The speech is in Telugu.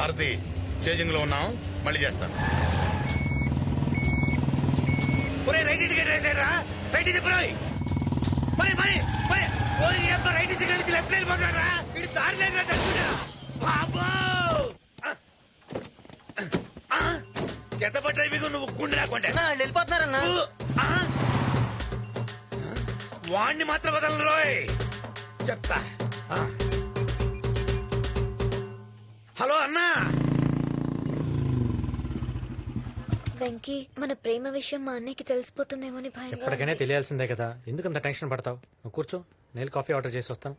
భారతి చేజింగ్ లో ఉన్నాం, మళ్ళీ చేస్తాను. రైట్ ఇండికేటర్ వేసారా? రైట్ ఇది మరి మరి మరి రైట్ సిగ్నల్ నుంచి లెఫ్ట్ వెళ్ళిపోతారా? ఇది దారి లేదు తెలుసుకున్నా బాబో. ఎంత డ్రైవింగ్ నువ్వు గుండె రాకుంటా వెళ్ళిపోతున్నారన్నా. వాణ్ణి మాత్రం వదలను రోయ్, చెప్తా. హలో అన్నా. వెంకీ, మన ప్రేమ విషయం మా అన్నయ్యకి తెలిసిపోతుందేమో అని భయంగా ఎప్పటికైనా తెలియాల్సిందే కదా, ఎందుకంత టెన్షన్ పడతావు? నువ్వు కూర్చో, నేను కాఫీ ఆర్డర్ చేసి వస్తాను.